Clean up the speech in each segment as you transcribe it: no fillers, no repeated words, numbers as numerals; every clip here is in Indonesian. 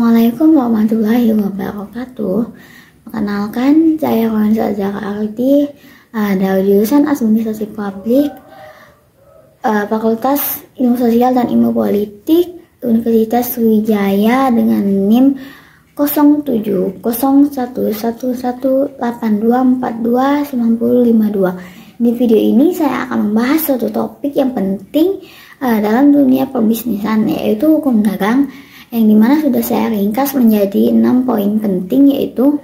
Assalamualaikum warahmatullahi wabarakatuh. Perkenalkan, saya Ronsa Zahra Arti dari jurusan Administrasi Publik, Fakultas Ilmu Sosial dan Ilmu Politik, Universitas Sriwijaya dengan NIM 07111182429052. Di video ini saya akan membahas suatu topik yang penting dalam dunia perbisnisan, yaitu hukum dagang, yang dimana sudah saya ringkas menjadi 6 poin penting, yaitu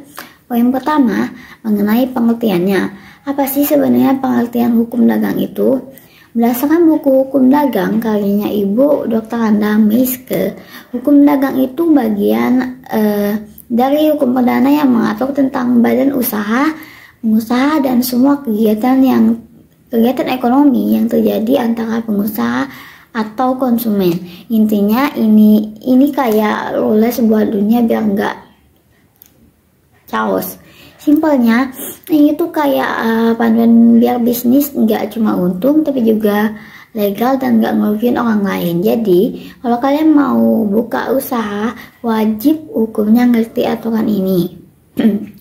poin pertama mengenai pengertiannya. Apa sih sebenarnya pengertian hukum dagang itu? Berdasarkan buku Hukum Dagang karyanya Ibu Dr. Anda Miske, hukum dagang itu bagian dari hukum perdana yang mengatur tentang badan usaha, pengusaha, dan semua kegiatan ekonomi yang terjadi antara pengusaha atau konsumen. Intinya ini kayak oleh sebuah dunia biar nggak chaos. Simpelnya ini tuh kayak panduan biar bisnis nggak cuma untung tapi juga legal dan nggak ngerugiin orang lain. Jadi kalau kalian mau buka usaha, wajib hukumnya ngerti aturan ini.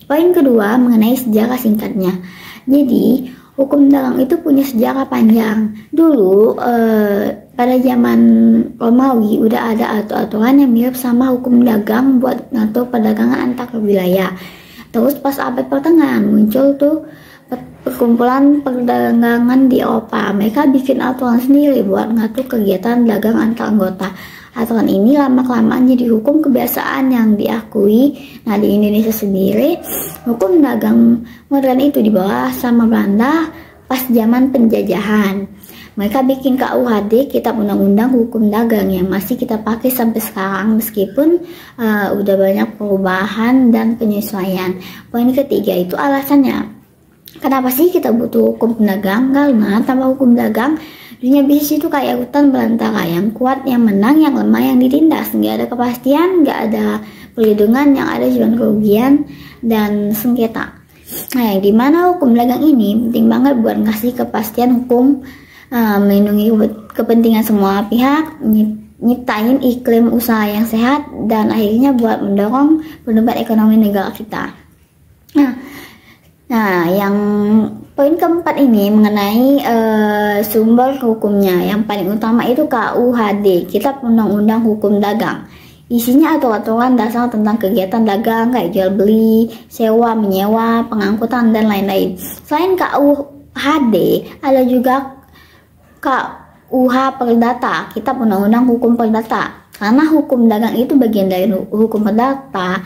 Poin kedua mengenai sejarah singkatnya. Jadi hukum dagang itu punya sejarah panjang. Dulu pada zaman Romawi udah ada aturan yang mirip sama hukum dagang buat ngatur perdagangan antar wilayah. Terus pas abad pertengahan muncul tuh perkumpulan perdagangan di Eropa. Mereka bikin aturan sendiri buat ngatur kegiatan dagang antar anggota. Aturan ini lama-kelamaan jadi hukum kebiasaan yang diakui. Nah, di Indonesia sendiri, hukum dagang modern itu dibawa sama Belanda pas zaman penjajahan. Mereka bikin KUHD, Kitab Undang-Undang Hukum Dagang, yang masih kita pakai sampai sekarang meskipun udah banyak perubahan dan penyesuaian. Poin ketiga itu alasannya. Kenapa sih kita butuh hukum dagang? Karena tanpa hukum dagang, dunia bisnis itu kayak hutan belantara, yang kuat yang menang, yang lemah yang ditindas. Nggak ada kepastian, nggak ada perlindungan, yang ada cuma kerugian dan sengketa. Nah, yang dimana hukum dagang ini penting banget buat ngasih kepastian hukum, melindungi kepentingan semua pihak, nyiptain iklim usaha yang sehat, dan akhirnya buat mendorong pertumbuhan ekonomi negara kita. Nah, yang poin keempat ini mengenai sumber hukumnya. Yang paling utama itu KUHD, Kitab Undang-Undang Hukum Dagang. Isinya aturan dasar tentang kegiatan dagang kayak jual beli, sewa, menyewa, pengangkutan, dan lain-lain. Selain KUHD, ada juga KUH Perdata, Kitab Undang-Undang Hukum Perdata. Karena hukum dagang itu bagian dari hukum perdata,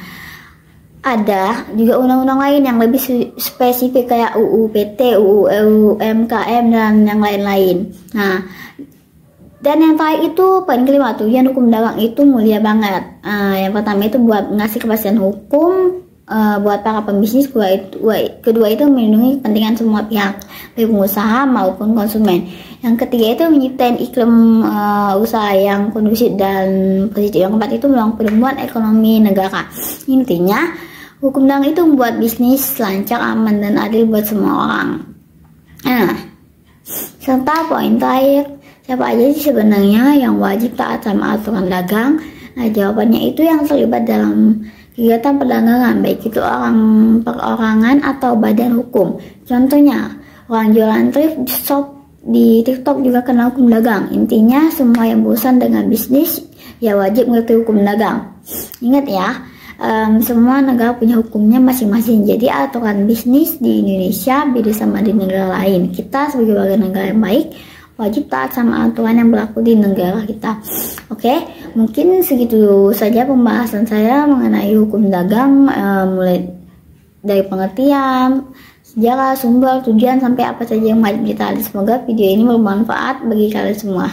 ada juga undang-undang lain yang lebih spesifik kayak UU PT, UU UMKM, dan yang lain-lain. Nah, dan yang terakhir itu poin kelima, tujuan hukum dagang itu mulia banget. Yang pertama itu buat ngasih kepastian hukum buat para pembisnis, kedua itu melindungi kepentingan semua pihak, baik pengusaha maupun konsumen. Yang ketiga itu menciptakan iklim usaha yang kondusif dan positif. Yang keempat itu mendorong pertumbuhan ekonomi negara. Intinya hukum dagang itu membuat bisnis lancar, aman, dan adil buat semua orang. Nah, serta poin terakhir, siapa aja sih sebenarnya yang wajib taat sama aturan dagang? Nah, jawabannya itu yang terlibat dalam kegiatan perdagangan, baik itu orang perorangan atau badan hukum. Contohnya, orang jualan thrift shop di TikTok juga kena hukum dagang. Intinya semua yang berurusan dengan bisnis ya wajib mengerti hukum dagang. Ingat ya, semua negara punya hukumnya masing-masing. Jadi aturan bisnis di Indonesia beda sama di negara lain. Kita sebagai warga negara yang baik wajib taat sama aturan yang berlaku di negara kita. Oke, mungkin segitu saja pembahasan saya mengenai hukum dagang, mulai dari pengertian, sejarah, sumber, tujuan, sampai apa saja yang wajib ditaati. Semoga video ini bermanfaat bagi kalian semua.